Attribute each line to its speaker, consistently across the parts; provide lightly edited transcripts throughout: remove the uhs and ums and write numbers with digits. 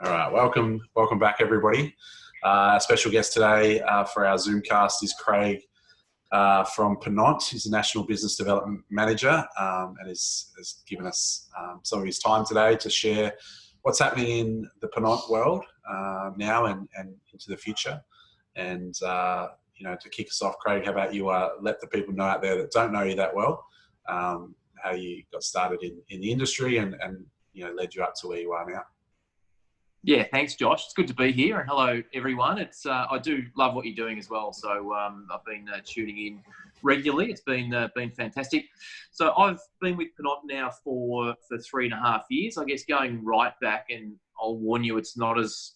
Speaker 1: All right, welcome back, everybody. Our special guest today for our Zoomcast is Craig from Ponant. He's a National Business Development Manager and has given us some of his time today to share what's happening in the Ponant world now and into the future. And, to kick us off, Craig, how about you let the people know out there that don't know you that well, how you got started in the industry and led you up to where you are now.
Speaker 2: Yeah, thanks, Josh. It's good to be here, and hello, everyone. I do love what you're doing as well. So I've been tuning in regularly. It's been fantastic. So I've been with Ponant now for 3.5 years. I guess going right back, and I'll warn you, it's not as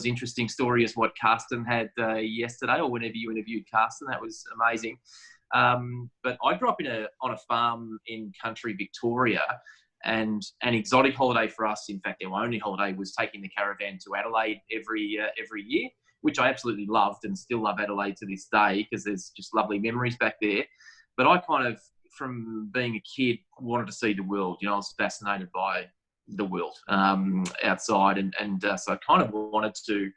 Speaker 2: interesting story as what Carsten had yesterday, or whenever you interviewed Carsten. That was amazing. But I grew up on a farm in country Victoria. And an exotic holiday for us, in fact, our only holiday, was taking the caravan to Adelaide every year, which I absolutely loved and still love Adelaide to this day because there's just lovely memories back there. But I kind of, from being a kid, wanted to see the world. I was fascinated by the world outside. And so I kind of wanted to,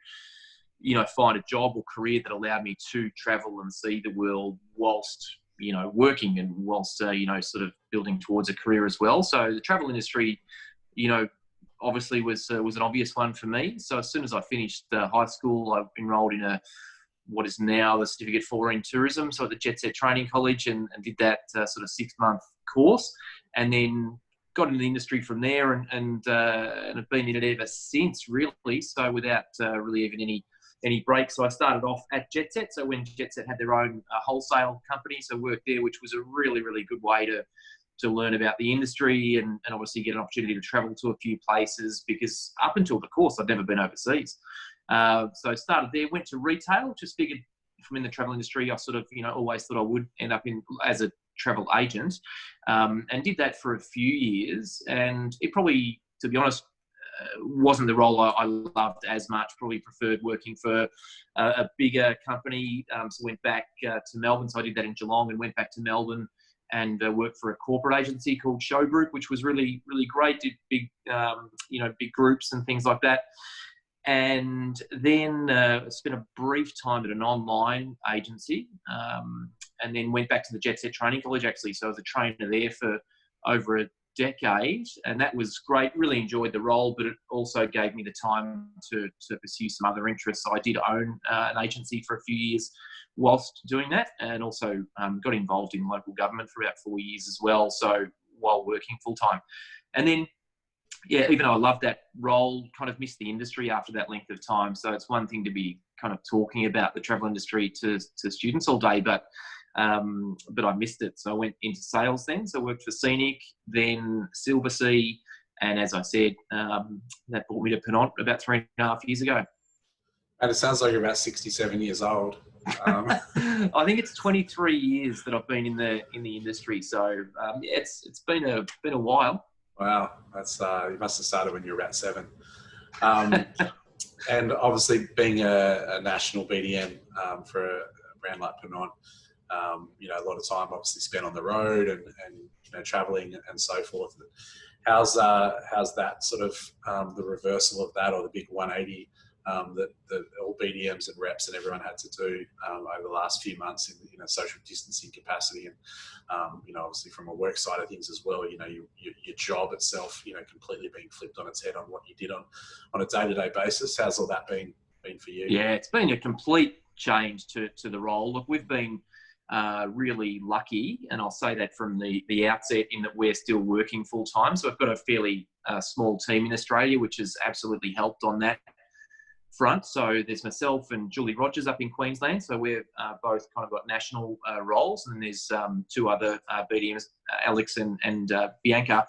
Speaker 2: find a job or career that allowed me to travel and see the world whilst working and whilst, sort of building towards a career as well. So the travel industry, obviously was an obvious one for me. So as soon as I finished high school, I enrolled in what is now the Certificate for in Tourism, so at the Jet Set Training College, and did that sort of 6-month course, and then got into the industry from there and have been in it ever since, really. So without really even any breaks. So I started off at Jet Set. So when Jet Set had their own wholesale company, so worked there, which was a really, really good way to learn about the industry and obviously get an opportunity to travel to a few places, because up until the course, I'd never been overseas. So I started there, went to retail, just figured from in the travel industry, I sort of, always thought I would end up as a travel agent, and did that for a few years. And it probably, to be honest, wasn't the role I loved as much. Probably preferred working for a bigger company. So went back to Melbourne. So I did that in Geelong and went back to Melbourne and worked for a corporate agency called Show Group, which was really, really great. Did big, big groups and things like that. And then spent a brief time at an online agency, and then went back to the Jet Set Training College, actually. So I was a trainer there for over a decade, and that was great. Really enjoyed the role, but it also gave me the time to pursue some other interests. So I did own an agency for a few years whilst doing that, and also got involved in local government for about 4 years as well, so while working full-time. And then, even though I loved that role, kind of missed the industry after that length of time. So it's one thing to be kind of talking about the travel industry to students all day, but I missed it. So I went into sales then. So I worked for Scenic, then Silversea, and as I said, that brought me to Ponant about 3.5 years ago.
Speaker 1: And it sounds like you're about 67 years old.
Speaker 2: I think it's 23 years that I've been in the industry. So it's been a while.
Speaker 1: Wow, that's you must have started when you were about 7. And obviously being a national BDM for a brand like Ponant, a lot of time obviously spent on the road and traveling and so forth. How's that sort of the reversal of that, or the big 180 that all BDMs and reps and everyone had to do over the last few months in a social distancing capacity, and obviously from a work side of things as well, your job itself, completely being flipped on its head on what you did on a day-to-day basis. How's all that been for you?
Speaker 2: Yeah, it's been a complete change to the role. Look, we've been really lucky, and I'll say that from the outset, in that we're still working full time. So I've got a fairly small team in Australia, which has absolutely helped on that front. So there's myself and Julie Rogers up in Queensland. So we're both kind of got national roles, and there's 2 other BDMs, Alex and Bianca.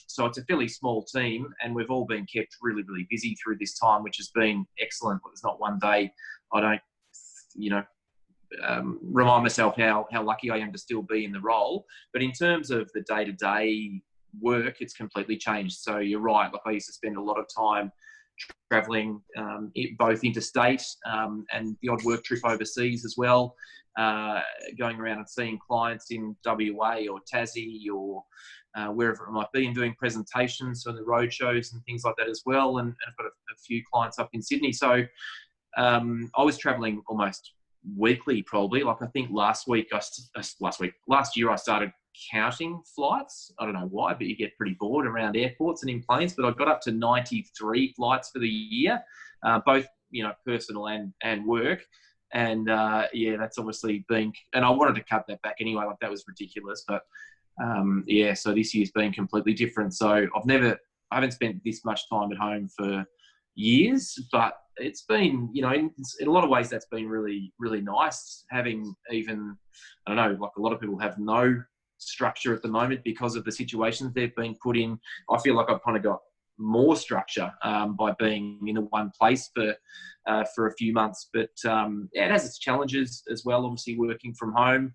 Speaker 2: So it's a fairly small team, and we've all been kept really, really busy through this time, which has been excellent. There's not one day I don't, remind myself how lucky I am to still be in the role. But in terms of the day-to-day work, it's completely changed. So you're right. Like, I used to spend a lot of time traveling both interstate and the odd work trip overseas as well, going around and seeing clients in WA or Tassie or wherever it might be, and doing presentations on the road shows and things like that as well. And I've got a few clients up in Sydney. So I was traveling almost weekly, probably. Like I think last year I started counting flights. I don't know why, but you get pretty bored around airports and in planes. But I got up to 93 flights for the year, both personal and work. And that's obviously been. And I wanted to cut that back anyway. Like that was ridiculous. But so this year's been completely different. So I haven't spent this much time at home for years, but it's been, in a lot of ways that's been really, really nice having even, I don't know, like a lot of people have no structure at the moment because of the situations they've been put in. I feel like I've kind of got more structure by being in one place for a few months, but it has its challenges as well, obviously working from home.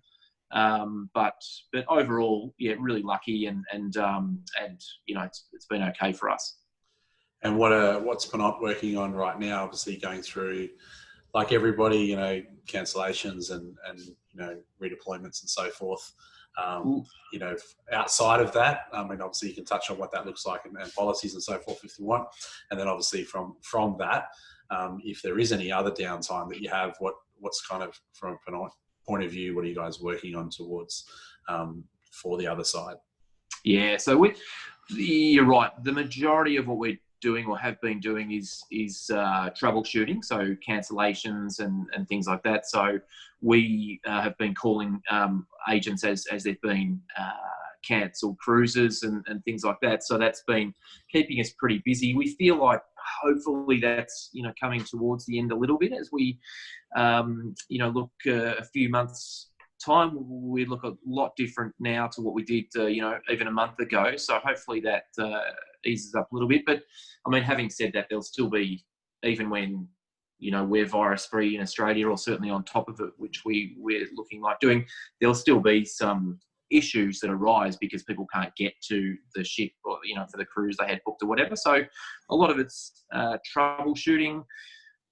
Speaker 2: But overall, really lucky and it's been okay for us.
Speaker 1: And what's Ponant working on right now? Obviously going through, like everybody, cancellations and redeployments and so forth. Outside of that, obviously you can touch on what that looks like and policies and so forth if you want. And then obviously from that, if there is any other downtime that you have, what's kind of from a Ponant point of view, what are you guys working on towards for the other side?
Speaker 2: Yeah, so you're right. The majority of what we're doing or have been doing is troubleshooting, so cancellations and things like that. So we have been calling agents as there've been cancelled cruises and things like that. So that's been keeping us pretty busy. We feel like hopefully that's coming towards the end a little bit as we look a few months time. We look a lot different now to what we did even a month ago. So hopefully that eases up a little bit. But having said that, there'll still be, even when we're virus free in Australia, or certainly on top of it, which we're looking like doing, there'll still be some issues that arise because people can't get to the ship or for the cruise they had booked or whatever. So a lot of it's troubleshooting.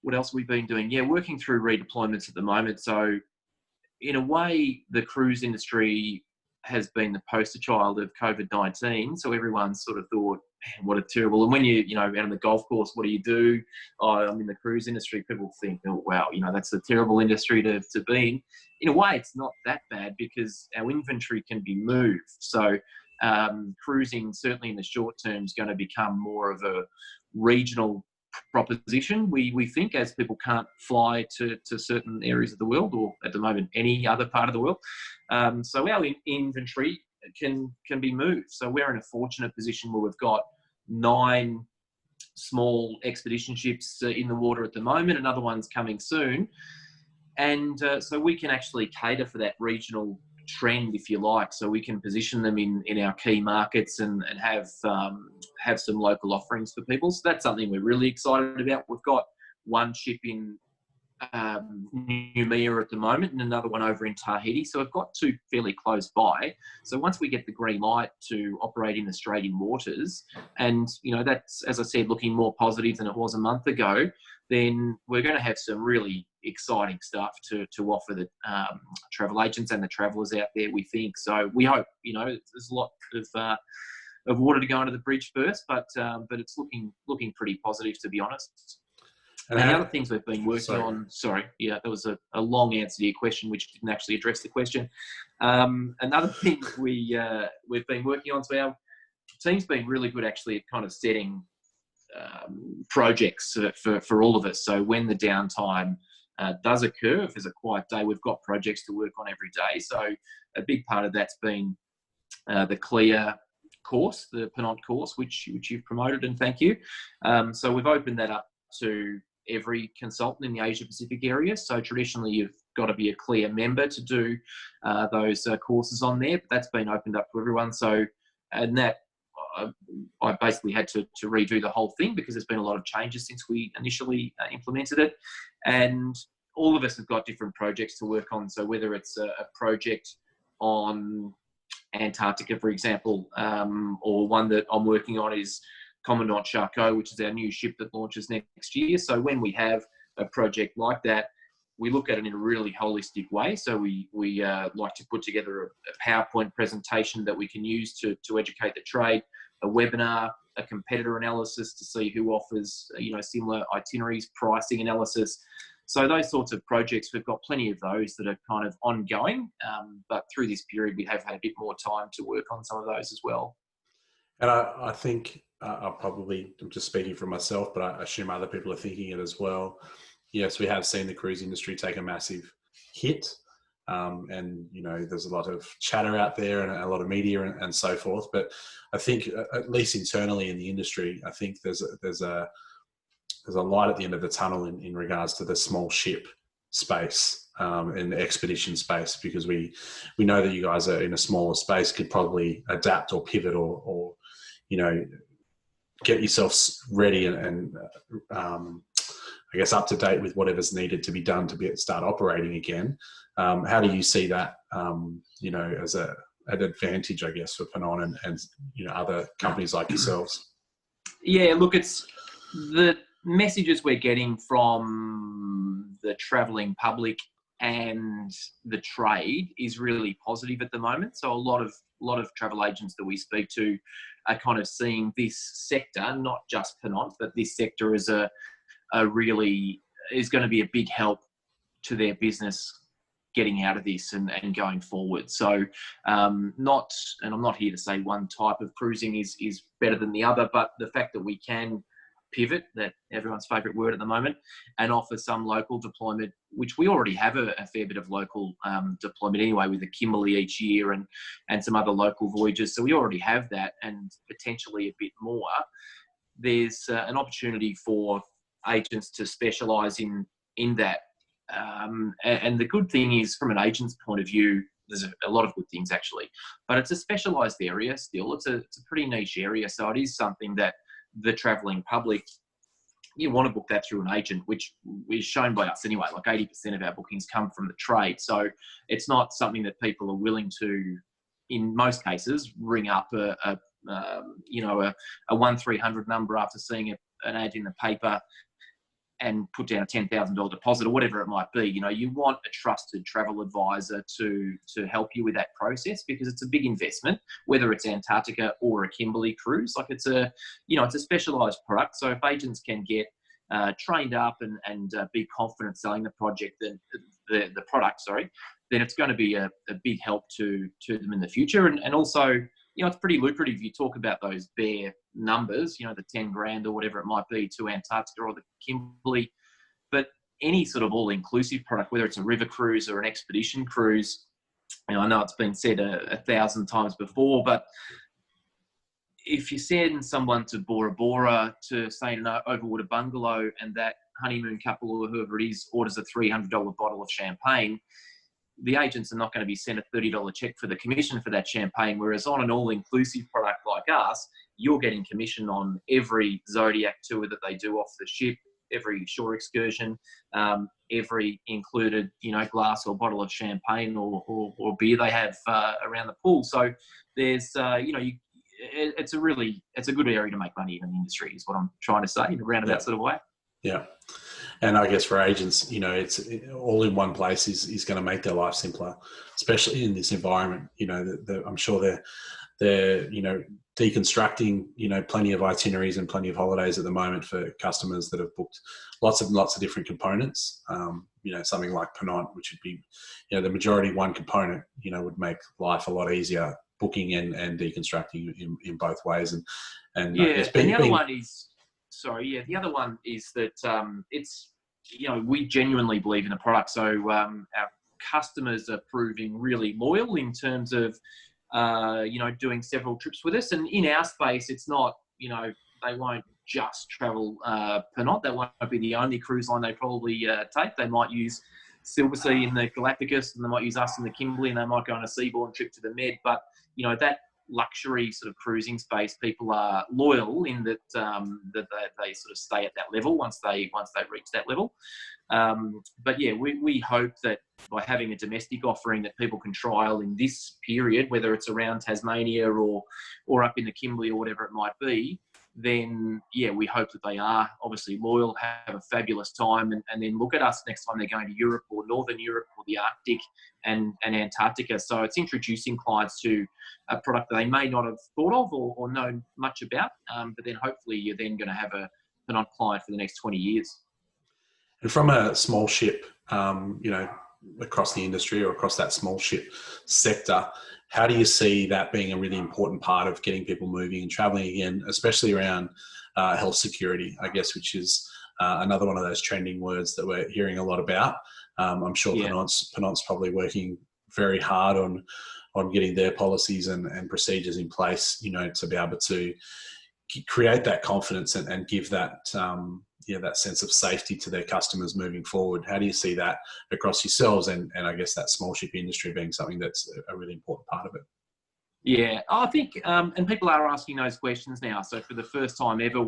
Speaker 2: What else have we been doing? Working through redeployments at the moment. So in a way, the cruise industry has been the poster child of COVID-19. So everyone's sort of thought, man, what a terrible. And when out on the golf course, what do you do? Oh, I'm in the cruise industry. People think, oh, wow, that's a terrible industry to be in. In a way, it's not that bad because our inventory can be moved. So cruising, certainly in the short term, is going to become more of a regional proposition, we think, as people can't fly to certain areas of the world, or at the moment any other part of the world. So our inventory can be moved. So we're in a fortunate position where we've got 9 small expedition ships in the water at the moment. Another one's coming soon. And so we can actually cater for that regional trend, if you like. So we can position them in our key markets and have some local offerings for people. So that's something we're really excited about. We've got one ship in Noumea at the moment and another one over in Tahiti. So we've got 2 fairly close by. So once we get the green light to operate in Australian waters, and that's, as I said, looking more positive than it was a month ago, then we're going to have some really exciting stuff to offer the travel agents and the travellers out there, we think. So we hope, there's a lot of water to go under the bridge first, but it's looking pretty positive, to be honest. And the other things we've been working on, that was a long answer to your question, which didn't actually address the question. Another thing we've been working on, so our team's been really good actually at kind of setting projects for all of us. So when the downtime does occur, if there's a quiet day, we've got projects to work on every day. So a big part of that's been the Clear course, the Ponant course, which you've promoted, and thank you. So we've opened that up to every consultant in the Asia Pacific area. So traditionally you've got to be a Clear member to do those courses on there, but that's been opened up to everyone. So, and that I basically had to redo the whole thing because there's been a lot of changes since we initially implemented it. And all of us have got different projects to work on. So whether it's a project on Antarctica, for example, or one that I'm working on is Commandant Charcot, which is our new ship that launches next year. So when we have a project like that, we look at it in a really holistic way. So we like to put together a PowerPoint presentation that we can use to educate the trade, a webinar, a competitor analysis to see who offers, similar itineraries, pricing analysis. So those sorts of projects, we've got plenty of those that are kind of ongoing. But through this period, we have had a bit more time to work on some of those as well.
Speaker 1: And I think I'm just speaking for myself, but I assume other people are thinking it as well. Yes, we have seen the cruise industry take a massive hit. And, there's a lot of chatter out there and a lot of media and so forth. But I think, at least internally in the industry, I think there's a light at the end of the tunnel in regards to the small ship space and the expedition space, because we know that you guys are in a smaller space, could probably adapt or pivot or get yourselves ready and I guess up to date with whatever's needed to be done to start operating again. How do you see that, as an advantage, I guess, for Ponant and other companies like yourselves?
Speaker 2: Yeah, look, it's the messages we're getting from the travelling public and the trade is really positive at the moment. So a lot of travel agents that we speak to are kind of seeing this sector, not just Ponant, but this sector as a really is going to be a big help to their business getting out of this and going forward. So I'm not here to say one type of cruising is better than the other, but the fact that we can pivot, that everyone's favourite word at the moment, and offer some local deployment, which we already have a fair bit of local deployment anyway, with the Kimberley each year and some other local voyages. So we already have that, and potentially a bit more. There's an opportunity for agents to specialise in that. And the good thing is, from an agent's point of view, there's a lot of good things actually, but it's a specialised area still. It's a pretty niche area. So it is something that the travelling public, you want to book that through an agent, which is shown by us anyway. Like 80% of our bookings come from the trade. So it's not something that people are willing to, in most cases, ring up a 1300 number after seeing an ad in the paper and put down a $10,000 deposit or whatever it might be. You want a trusted travel advisor to help you with that process, because it's a big investment, whether it's Antarctica or a Kimberley cruise. Like it's a specialised product. So if agents can get trained up and be confident selling the product, then it's going to be a big help to them in the future. And also, it's pretty lucrative. You talk about those bare numbers, the 10 grand or whatever it might be to Antarctica or the Kimberley, but any sort of all-inclusive product, whether it's a river cruise or an expedition cruise, I know it's been said 1,000 times before, but if you send someone to Bora Bora to, say, an overwater bungalow, and that honeymoon couple or whoever it is orders a $300 bottle of champagne, the agents are not going to be sent a $30 check for the commission for that champagne. Whereas on an all-inclusive product like us, you're getting commission on every Zodiac tour that they do off the ship, every shore excursion, every included, glass or bottle of champagne or beer they have around the pool. So there's, it's a good area to make money in the industry, is what I'm trying to say, in a roundabout sort of way.
Speaker 1: Yeah. And I guess for agents, it's all in one place is going to make their life simpler, especially in this environment. I'm sure they're deconstructing, plenty of itineraries and plenty of holidays at the moment for customers that have booked lots of different components. Something like Ponant, which would be, the majority one component, would make life a lot easier, booking and deconstructing in both ways. And
Speaker 2: the other one is, the other one is that it's, we genuinely believe in the product. So our customers are proving really loyal in terms of, doing several trips with us. And in our space, it's not, they won't just travel Ponant. That won't be the only cruise line they probably take. They might use Silversea in the Galapagos, and they might use us in the Kimberley, and they might go on a seaborne trip to the Med. But, that luxury sort of cruising space, people are loyal in that they sort of stay at that level once they reach that level. But yeah, we hope that by having a domestic offering that people can trial in this period, whether it's around Tasmania or up in the Kimberley or whatever it might be, then yeah, we hope that they are obviously loyal, have a fabulous time, and then look at us next time they're going to Europe or Northern Europe or the Arctic and Antarctica. So it's introducing clients to a product that they may not have thought of or known much about, but then hopefully you're then going to have a Ponant client for the next 20 years.
Speaker 1: And from a small ship, across the industry or across that small ship sector, how do you see that being a really important part of getting people moving and traveling again, especially around health security, I guess, which is another one of those trending words that we're hearing a lot about. I'm sure Ponant's probably working very hard on getting their policies and procedures in place, to be able to create that confidence and give that that sense of safety to their customers moving forward. How do you see that across yourselves and I guess that small ship industry being something that's a really important part of it?
Speaker 2: Yeah, I think, and people are asking those questions now. So for the first time ever,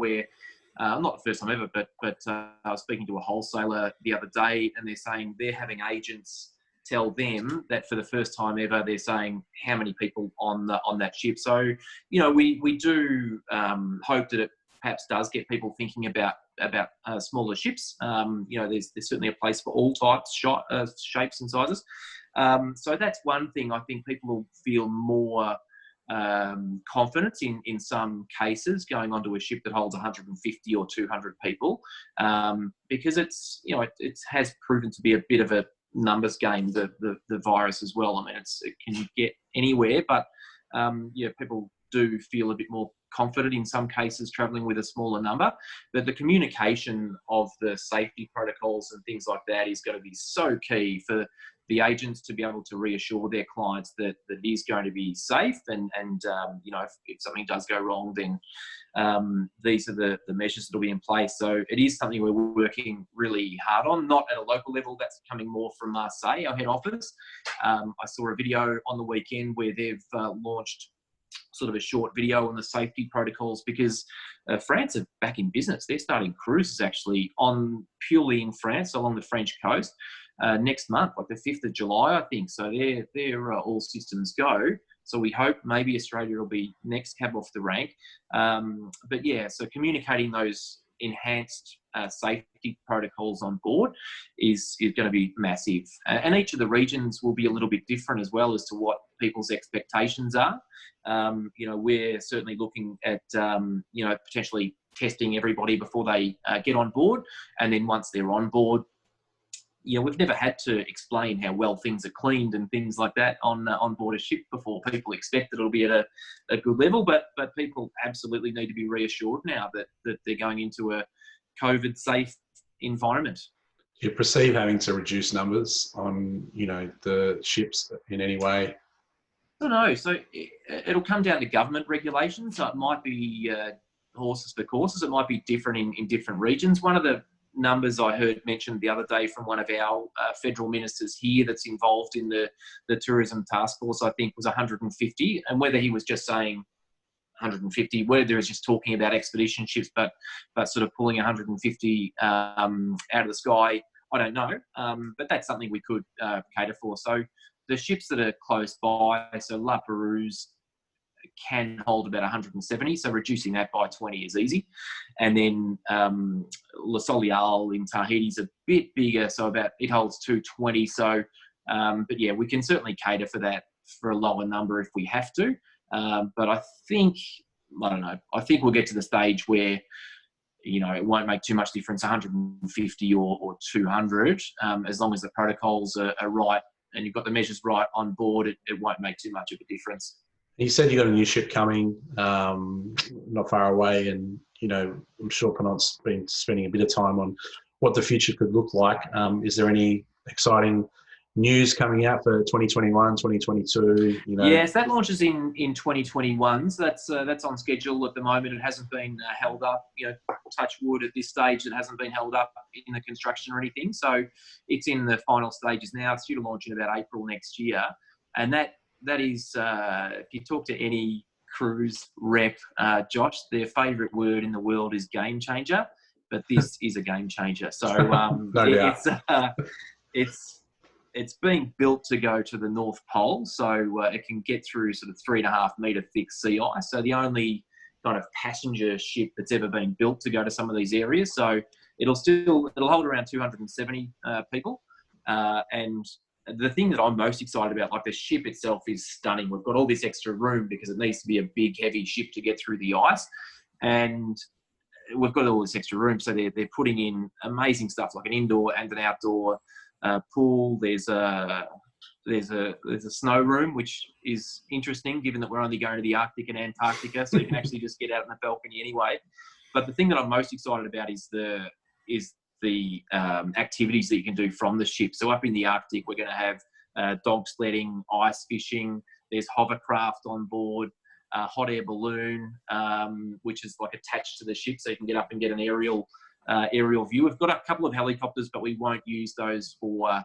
Speaker 2: not the first time ever, but I was speaking to a wholesaler the other day, and they're saying they're having agents tell them that for the first time ever, they're saying how many people on that ship. So, we do hope that it perhaps does get people thinking about smaller ships. There's certainly a place for all types, shapes and sizes. So that's one thing. I think people will feel more confidence in some cases going onto a ship that holds 150 or 200 people, because it has proven to be a bit of a numbers game, the virus as well. I mean, it can get anywhere, but people do feel a bit more confident in some cases traveling with a smaller number. But the communication of the safety protocols and things like that is going to be so key for the agents to be able to reassure their clients that it is going to be safe, and if something does go wrong, then these are the measures that will be in place. So it is something we're working really hard on, not at a local level. That's coming more from Marseille, our head office. I saw a video on the weekend where they've launched sort of a short video on the safety protocols, because France are back in business. They're starting cruises actually purely in France along the French coast next month, like the 5th of July, I think. So they're all systems go. So we hope maybe Australia will be next cab off the rank. But yeah, so communicating those enhanced safety protocols on board is going to be massive. And each of the regions will be a little bit different as well as to what people's expectations are. We're certainly looking at, potentially testing everybody before they get on board. And then once they're on board, we've never had to explain how well things are cleaned and things like that on board a ship before. People expect that it'll be at a good level, but people absolutely need to be reassured now that they're going into a COVID-safe environment.
Speaker 1: Do you perceive having to reduce numbers on, the ships in any way?
Speaker 2: I don't know. So it'll come down to government regulations. So it might be horses for courses. It might be different in different regions. One of the numbers I heard mentioned the other day from one of our federal ministers here that's involved in the tourism task force, I think, was 150. And whether he was just saying 150, whether he was just talking about expedition ships, but sort of pulling 150 out of the sky, I don't know. But that's something we could cater for. So the ships that are close by, so La Perouse can hold about 170, so reducing that by 20 is easy. And then La Soleil in Tahiti is a bit bigger, so it holds 220. So, but yeah, we can certainly cater for that for a lower number if we have to. But I think we'll get to the stage where, it won't make too much difference, 150 or 200, as long as the protocols are right and you've got the measures right on board, it won't make too much of a difference.
Speaker 1: You said you got a new ship coming, not far away, and I'm sure Ponant's been spending a bit of time on what the future could look like. Is there any exciting news coming out for 2021, 2022?
Speaker 2: Yes, that launches in 2021. So that's on schedule at the moment. It hasn't been held up. Touch wood at this stage, it hasn't been held up in the construction or anything. So it's in the final stages now. It's due to launch in about April next year, and that is, if you talk to any cruise rep, Josh, their favourite word in the world is game changer, but this is a game changer. So it's being built to go to the North Pole, so it can get through sort of 3.5 metre thick sea ice. So the only kind of passenger ship that's ever been built to go to some of these areas. So it'll hold around 270 people. And the thing that I'm most excited about, like the ship itself is stunning. We've got all this extra room because it needs to be a big, heavy ship to get through the ice. And we've got all this extra room. So they're putting in amazing stuff like an indoor and an outdoor pool. There's a snow room, which is interesting given that we're only going to the Arctic and Antarctica. So you can actually just get out on the balcony anyway. But the thing that I'm most excited about is the activities that you can do from the ship. So up in the Arctic, we're going to have dog sledding, ice fishing. There's hovercraft on board, hot air balloon, which is like attached to the ship, so you can get up and get an aerial view. We've got a couple of helicopters, but we won't use those for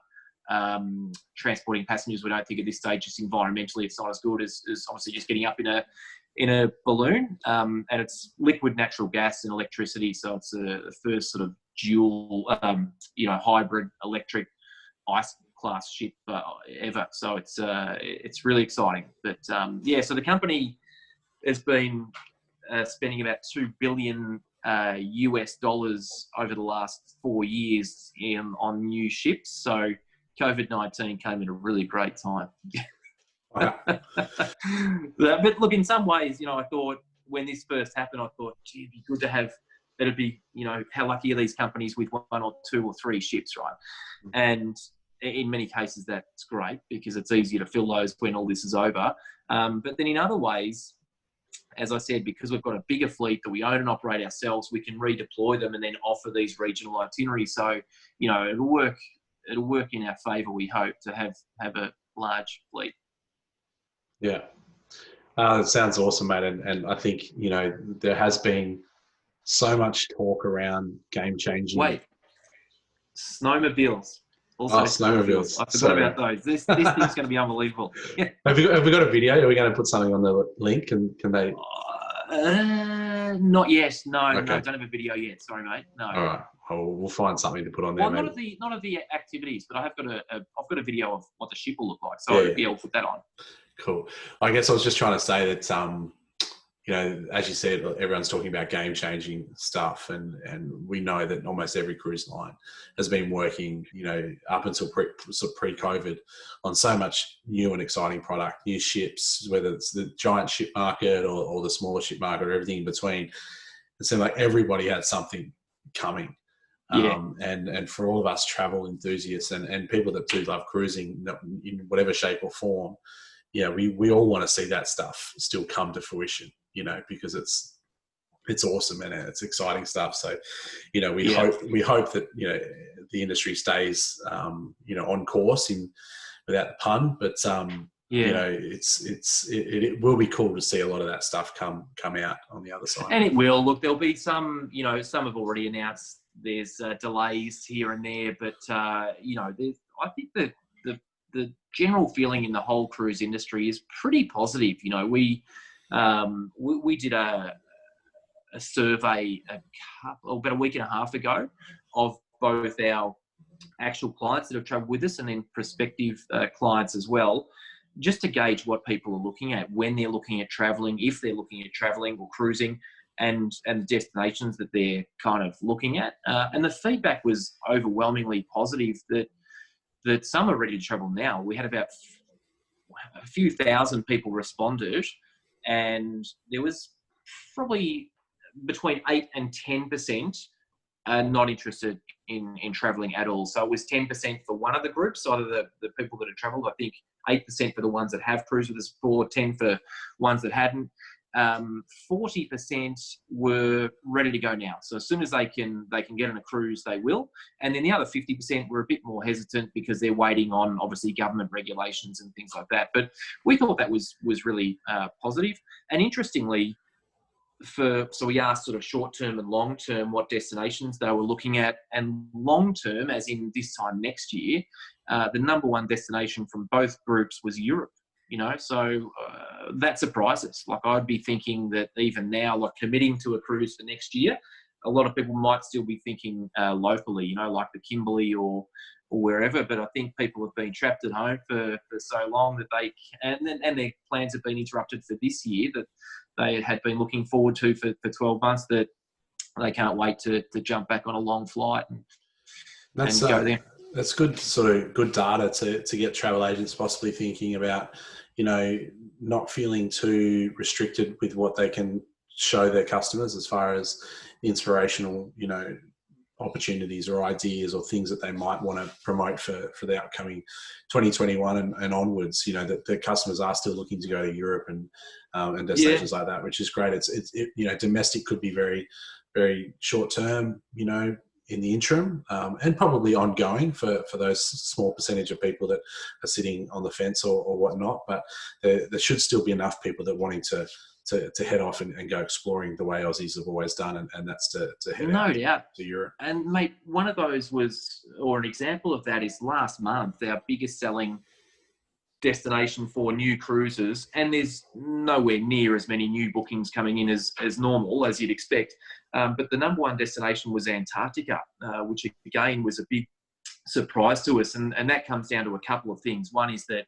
Speaker 2: transporting passengers. We don't think at this stage, just environmentally, it's not as good as obviously just getting up in a balloon. And it's liquid natural gas and electricity, so it's the first sort of dual, hybrid electric ice class ship ever. So it's really exciting. But so the company has been spending about $2 billion US dollars over the last 4 years on new ships. So COVID-19 came at a really great time. But look, in some ways, I thought when this first happened, I thought, gee, it'd be good to have, it'd be, how lucky are these companies with 1 or 2 or 3 ships, right? And in many cases, that's great because it's easier to fill those when all this is over. But then in other ways, as I said, because we've got a bigger fleet that we own and operate ourselves, we can redeploy them and then offer these regional itineraries. So, it'll work in our favour, we hope, to have a large fleet.
Speaker 1: Yeah. It sounds awesome, mate. And I think, there has been so much talk around game-changing.
Speaker 2: Wait, snowmobiles. Also,
Speaker 1: snowmobiles.
Speaker 2: I forgot about those. This thing's going to be unbelievable.
Speaker 1: Have we got a video? Are we going to put something on the link? And can they?
Speaker 2: Not yet. No,
Speaker 1: Okay.
Speaker 2: no, don't have a video yet. Sorry, mate. No.
Speaker 1: All right. We'll find something to put on there.
Speaker 2: Well, not of the activities, but I've got a video of what the ship will look like. So I'll put that on.
Speaker 1: Cool. I guess I was just trying to say that, as you said, everyone's talking about game-changing stuff, and we know that almost every cruise line has been working, up until pre-COVID on so much new and exciting product, new ships, whether it's the giant ship market or the smaller ship market or everything in between. It seemed like everybody had something coming.
Speaker 2: Yeah.
Speaker 1: And for all of us travel enthusiasts and people that do love cruising in whatever shape or form, we all want to see that stuff still come to fruition, because it's awesome and it's exciting stuff. So, we hope that, the industry stays, on course without the pun, but, it will be cool to see a lot of that stuff come out on the other side.
Speaker 2: And it will. Look, there'll be some, some have already announced there's delays here and there, but, I think that the general feeling in the whole cruise industry is pretty positive. We did a survey about a week and a half ago of both our actual clients that have travelled with us and then prospective clients as well, just to gauge what people are looking at when they're looking at travelling, if they're looking at travelling or cruising, and the destinations that they're kind of looking at. And the feedback was overwhelmingly positive that some are ready to travel now. We had about a few thousand people responded, and there was probably between 8 and 10% not interested in travelling at all. So it was 10% for one of the groups, either the people that had travelled, I think 8% for the ones that have cruised with us before, 10 for ones that hadn't. 40% were ready to go now. So as soon as they can get on a cruise, they will. And then the other 50% were a bit more hesitant because they're waiting on obviously government regulations and things like that. But we thought that was really positive. And interestingly, so we asked sort of short-term and long-term what destinations they were looking at, and long-term, as in this time next year, the number one destination from both groups was Europe. So that surprised us. Like, I'd be thinking that even now, like committing to a cruise for next year, a lot of people might still be thinking locally, like the Kimberley or wherever. But I think people have been trapped at home for so long that and their plans have been interrupted for this year, that they had been looking forward to for 12 months, that they can't wait to jump back on a long flight and go there.
Speaker 1: That's good, sort of good data to get travel agents possibly thinking about, not feeling too restricted with what they can show their customers as far as the inspirational, opportunities or ideas or things that they might want to promote for the upcoming 2021 and onwards. That the customers are still looking to go to Europe and destinations like that, which is great. Domestic could be very, very short term, in the interim, and probably ongoing for those small percentage of people that are sitting on the fence or whatnot. But there should still be enough people that wanting to head off and go exploring the way Aussies have always done, and that's to head out to Europe.
Speaker 2: And mate, one of those or an example of that is last month, our biggest selling destination for new cruises, and there's nowhere near as many new bookings coming in as normal as you'd expect. But the number one destination was Antarctica, which again was a big surprise to us. And that comes down to a couple of things. One is that,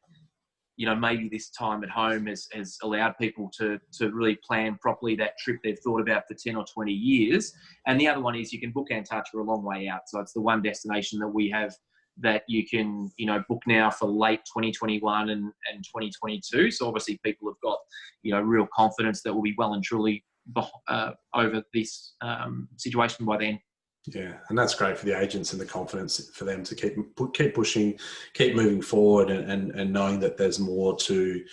Speaker 2: maybe this time at home has allowed people to really plan properly that trip they've thought about for 10 or 20 years. And the other one is you can book Antarctica a long way out. So it's the one destination that we have that you can, book now for late 2021 and 2022. So obviously people have got, real confidence that we'll be well and truly over this situation by then.
Speaker 1: Yeah, and that's great for the agents and the confidence for them to keep pushing, keep moving forward, and knowing that there's more to,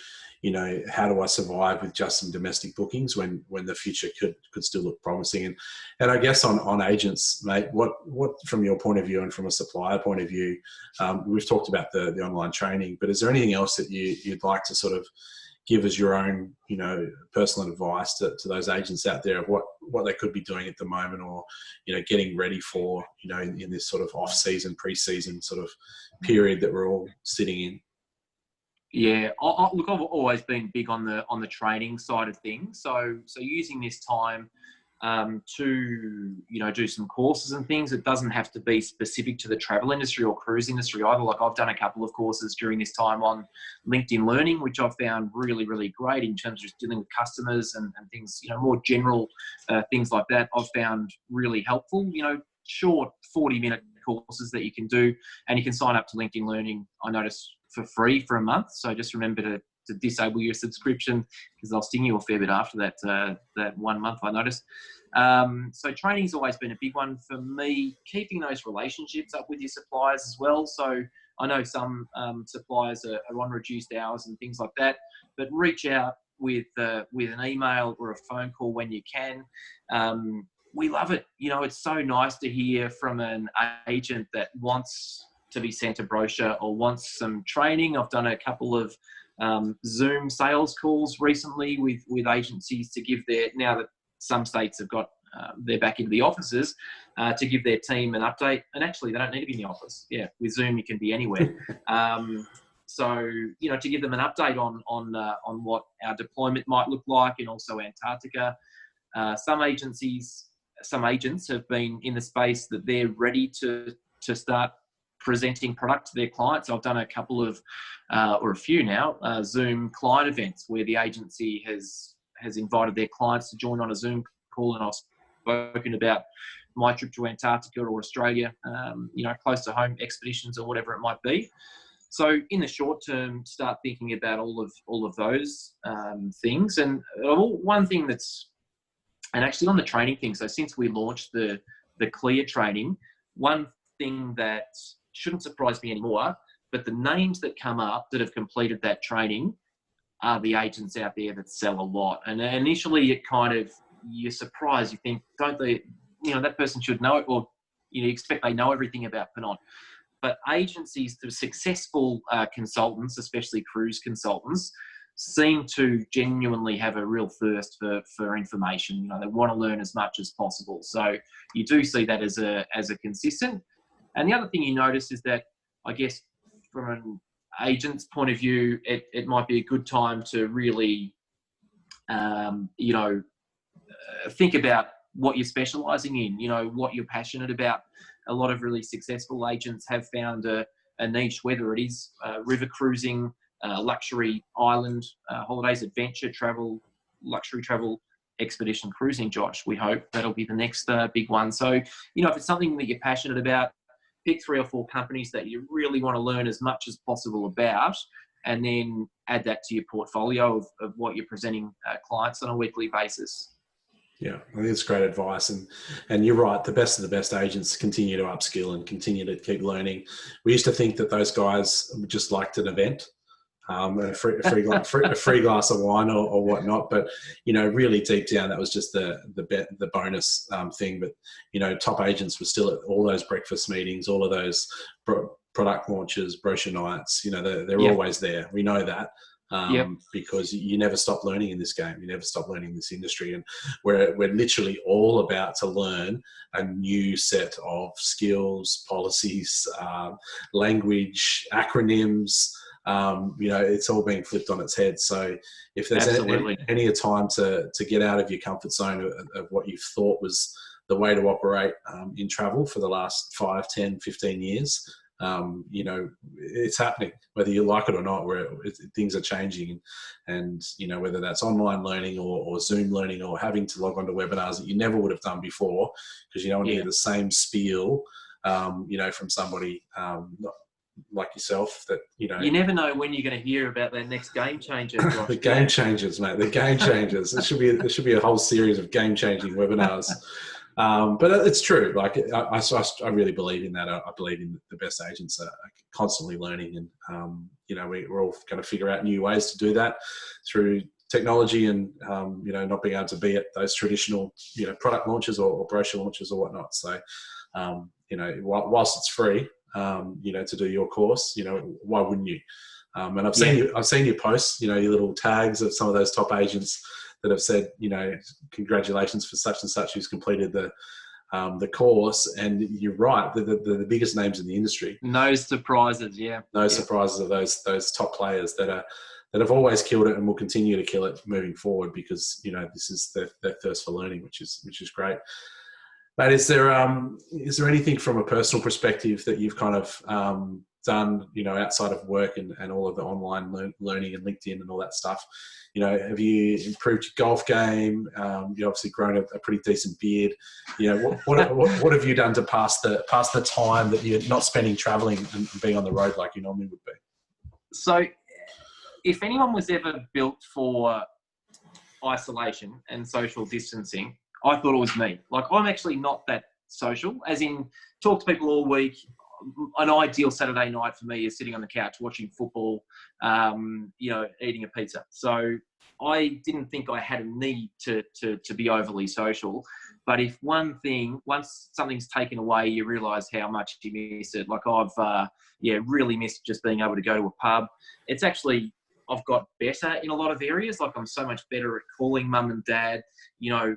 Speaker 1: how do I survive with just some domestic bookings when the future could still look promising. And I guess on agents, mate, what from your point of view and from a supplier point of view, we've talked about the online training, but is there anything else that you'd like to sort of give as your own, personal advice to those agents out there of what they could be doing at the moment, or, getting ready for, in this sort of off-season, pre-season sort of period that we're all sitting in?
Speaker 2: Yeah, look, I've always been big on the training side of things. So using this time to do some courses and things. It doesn't have to be specific to the travel industry or cruise industry either. Like I've done a couple of courses during this time on LinkedIn Learning, which I've found really, really great in terms of just dealing with customers and things, more general things like that. I've found really helpful. Short 40-minute courses that you can do, and you can sign up to LinkedIn Learning, I notice, for free for a month. So just remember to disable your subscription, because they'll sting you a fair bit after that 1 month, I noticed. So training's always been a big one for me, keeping those relationships up with your suppliers as well. So I know some suppliers are on reduced hours and things like that, but reach out with an email or a phone call when you can. We love it. It's so nice to hear from an agent that wants to be sent a brochure or wants some training. I've done a couple of Zoom sales calls recently with agencies to give now that some states have got they're back into the offices, to give their team an update. And actually, they don't need to be in the office. Yeah, with Zoom, you can be anywhere. So, to give them an update on what our deployment might look like, and also Antarctica. Some agents have been in the space that they're ready to start presenting product to their clients. I've done a couple of, or a few now, Zoom client events where the agency has invited their clients to join on a Zoom call, and I've spoken about my trip to Antarctica or Australia, close to home expeditions or whatever it might be. So in the short term, start thinking about all of those things. And one thing and actually on the training thing, so since we launched the Clear training, one thing that shouldn't surprise me anymore, but the names that come up that have completed that training are the agents out there that sell a lot. And initially you're surprised, you think, don't they, that person should know it, or you expect they know everything about Ponant. But agencies, the successful consultants, especially cruise consultants, seem to genuinely have a real thirst for information. They want to learn as much as possible. So you do see that as a consistent. And the other thing you notice is that, I guess, from an agent's point of view, it might be a good time to really, think about what you're specialising in, what you're passionate about. A lot of really successful agents have found a niche, whether it is river cruising, luxury island holidays, adventure travel, luxury travel expedition cruising, Josh. We hope that'll be the next big one. So, you know, if it's something that you're passionate about, pick 3 or 4 companies that you really want to learn as much as possible about, and then add that to your portfolio of what you're presenting clients on a weekly basis.
Speaker 1: Yeah, I think it's great advice, and you're right. The best of the best agents continue to upskill and continue to keep learning. We used to think that those guys just liked an event, and a free glass of wine or whatnot. But you know, really deep down, that was just the bonus thing. But you know, top agents were still at all those breakfast meetings, all of those product launches, brochure nights. You know, they're always there. We know that. Because you never stop learning in this game. You never stop learning in this industry. And we're literally all about to learn a new set of skills, policies, language, acronyms. You know, it's all being flipped on its head. So if there's any time to get out of your comfort zone of what you thought was the way to operate in travel for the last 5, 10, 15 years, you know, it's happening whether you like it or not, where things are changing, and you know, whether that's online learning or Zoom learning or having to log on to webinars that you never would have done before because you don't want to hear the same spiel, you know, from somebody like yourself that, you know.
Speaker 2: You never know when you're going to hear about that next game changer. Josh.
Speaker 1: The game changers, mate. The game changers. There should be a whole series of game changing webinars. But it's true. Like I really believe in that. I believe in the best agents are constantly learning, and you know, we're all going to figure out new ways to do that through technology, and you know, not being able to be at those traditional, you know, product launches or brochure launches or whatnot. So you know, whilst it's free, you know, to do your course, you know, why wouldn't you? And I've seen your posts, you know, your little tags of some of those top agents that have said, you know, congratulations for such and such who's completed the course. And you're right, they're the biggest names in the industry.
Speaker 2: No surprises,
Speaker 1: surprises of those top players that have always killed it and will continue to kill it moving forward, because you know, this is their thirst for learning, which is great. But is there anything from a personal perspective that you've kind of done, you know, outside of work and all of the online learning and LinkedIn and all that stuff? You know, have you improved your golf game? You've obviously grown a pretty decent beard. You know, what have you done to pass the time that you're not spending traveling and being on the road like you normally would be?
Speaker 2: So, if anyone was ever built for isolation and social distancing, I thought it was me. Like, I'm actually not that social, as in talk to people all week. An ideal Saturday night for me is sitting on the couch watching football, you know, eating a pizza. So I didn't think I had a need to be overly social. But if once something's taken away, you realise how much you miss it. Like I've, really missed just being able to go to a pub. It's actually, I've got better in a lot of areas. Like I'm so much better at calling mum and dad, you know,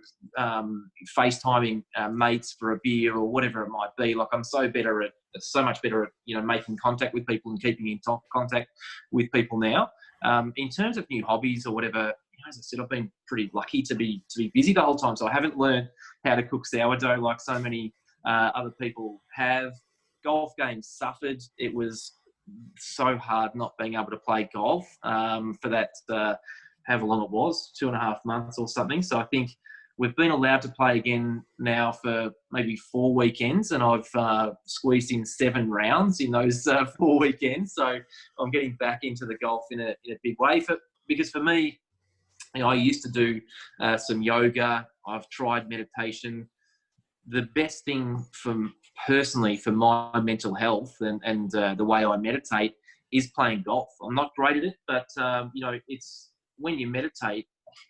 Speaker 2: FaceTiming mates for a beer or whatever it might be. Like I'm so much better at, you know, making contact with people and keeping in contact with people now. In terms of new hobbies or whatever, you know, as I said, I've been pretty lucky to be busy the whole time. So I haven't learned how to cook sourdough like so many other people have. Golf games suffered. It was so hard not being able to play golf for that, however long it was, 2.5 months or something. So I think we've been allowed to play again now for maybe 4 weekends, and I've squeezed in 7 rounds in those 4 weekends. So I'm getting back into the golf in a big way. Because for me, you know, I used to do some yoga. I've tried meditation. The best thing personally for my mental health and the way I meditate is playing golf. I'm not great at it, but you know, it's when you meditate,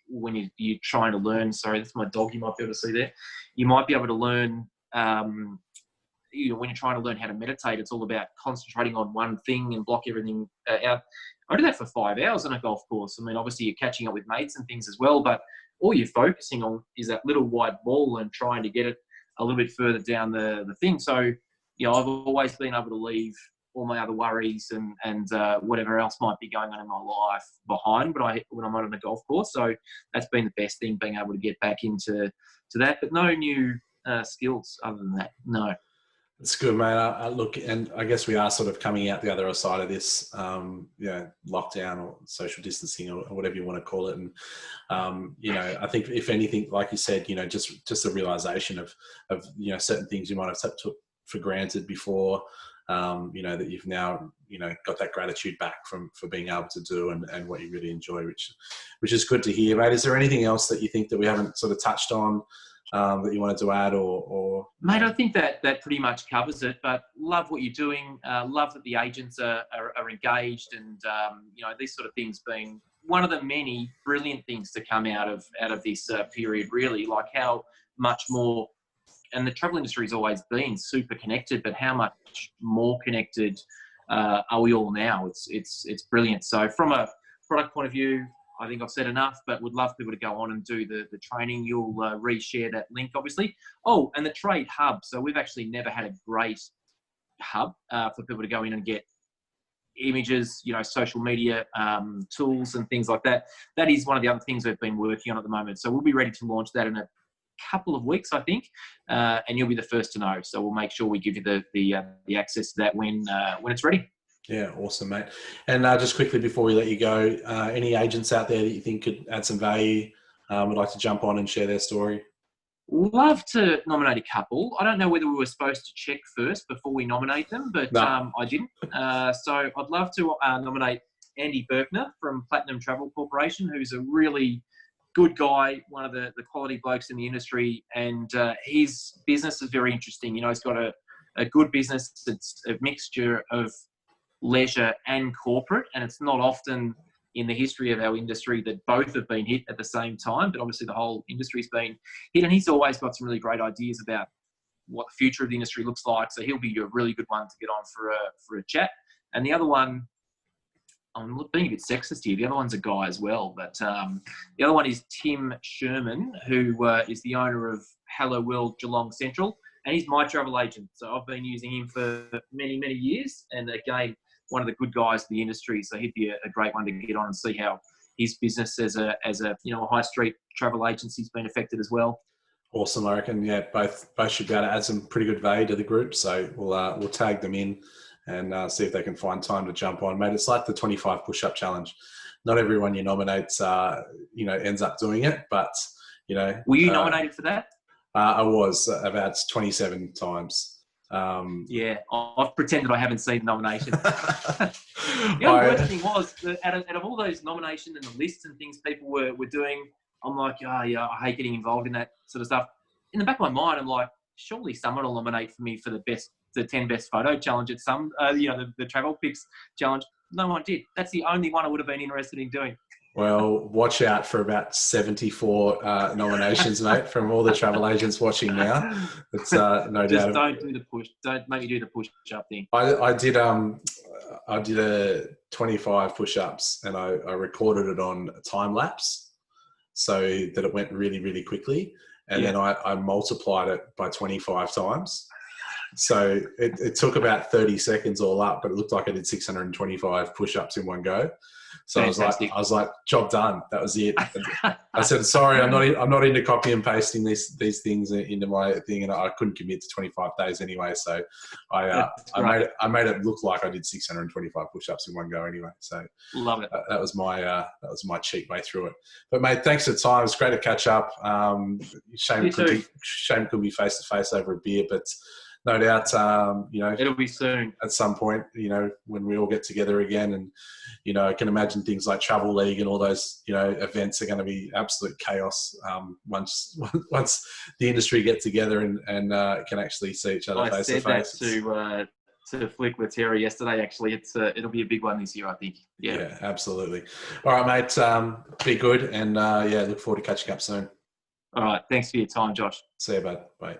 Speaker 2: when you're trying to learn. Sorry, that's my dog. You might be able to see there. You might be able to learn. You know, when you're trying to learn how to meditate, it's all about concentrating on one thing and block everything out. I do that for 5 hours on a golf course. I mean, obviously you're catching up with mates and things as well, but all you're focusing on is that little white ball and trying to get it a little bit further down the thing. So, you know, I've always been able to leave all my other worries and whatever else might be going on in my life behind when I'm on the golf course. So that's been the best thing, being able to get back into that. But no new skills other than that, no.
Speaker 1: It's good, mate. Look, and I guess we are sort of coming out the other side of this, lockdown or social distancing or whatever you want to call it. And, I think if anything, like you said, just a realization of certain things you might have took for granted before, that you've now, got that gratitude back for being able to do and what you really enjoy, which is good to hear, mate. Is there anything else that you think that we haven't sort of touched on that you wanted to add or
Speaker 2: Mate, I think that pretty much covers it, but love what you're doing. Love that the agents are engaged and, these sort of things being one of the many brilliant things to come out of this period, really, like how much more, and the travel industry has always been super connected, but how much more connected are we all now? It's brilliant. So from a product point of view, I think I've said enough, but would love people to go on and do the training. You'll reshare that link, obviously. Oh, and the trade hub. So we've actually never had a great hub for people to go in and get images, social media tools and things like that. That is one of the other things we've been working on at the moment. So we'll be ready to launch that in a couple of weeks, I think, and you'll be the first to know. So we'll make sure we give you the access to that when it's ready.
Speaker 1: Yeah, awesome, mate. And just quickly before we let you go, any agents out there that you think could add some value, would like to jump on and share their story?
Speaker 2: Love to nominate a couple. I don't know whether we were supposed to check first before we nominate them, but
Speaker 1: No.
Speaker 2: I didn't. So I'd love to nominate Andy Berkner from Platinum Travel Corporation, who's a really good guy, one of the quality blokes in the industry, and his business is very interesting. He's got a good business. It's a mixture of leisure and corporate, and it's not often in the history of our industry that both have been hit at the same time, but obviously the whole industry's been hit, and he's always got some really great ideas about what the future of the industry looks like, so he'll be a really good one to get on for a chat. And the other one, I'm being a bit sexist here, the other one's a guy as well, but the other one is Tim Sherman, who is the owner of Hello World Geelong Central, and he's my travel agent, so I've been using him for many, many years, and again, one of the good guys in the industry, so he'd be a great one to get on and see how his business as a high street travel agency's been affected as well.
Speaker 1: Awesome, I reckon. Yeah, both should be able to add some pretty good value to the group. So we'll tag them in and see if they can find time to jump on, mate. It's like the 25 push-up challenge. Not everyone you nominate, ends up doing it, but
Speaker 2: Were you nominated for that?
Speaker 1: I was about 27 times.
Speaker 2: Yeah, I've pretended I haven't seen the nomination. The worst thing was that out of all those nominations and the lists and things people were doing, I'm like, oh yeah, I hate getting involved in that sort of stuff. In the back of my mind, I'm like, surely someone will nominate for me for the 10 best photo challenge at some, the travel pics challenge. No one did. That's the only one I would have been interested in doing.
Speaker 1: Well, watch out for about 74 nominations, mate, from all the travel agents watching now. It's no doubt.
Speaker 2: Just don't do the push. Don't make me do the push-up thing.
Speaker 1: I did a 25 push-ups and I recorded it on time lapse so that it went really, really quickly. And then I multiplied it by 25 times. So it took about 30 seconds all up, but it looked like I did 625 push-ups in one go. So I was like, job done. That was it. I said, sorry, I'm not into copy and pasting these things into my thing, and I couldn't commit to 25 days anyway. So I made it look like I did 625 push-ups in one go anyway. So
Speaker 2: love it.
Speaker 1: That was my cheat way through it. But mate, thanks for the time. It's great to catch up. Shame could be face to face over a beer, but no doubt,
Speaker 2: it'll be soon
Speaker 1: at some point, when we all get together again. And, I can imagine things like Travel League and all those, events are going to be absolute chaos once the industry get together and can actually see each other face to face.
Speaker 2: I said that to Flick with Terry yesterday, actually. It'll be a big one this year, I think.
Speaker 1: Yeah, absolutely. All right, mate. Be good. And, look forward to catching up soon.
Speaker 2: All right. Thanks for your time, Josh.
Speaker 1: See you, bud. Bye.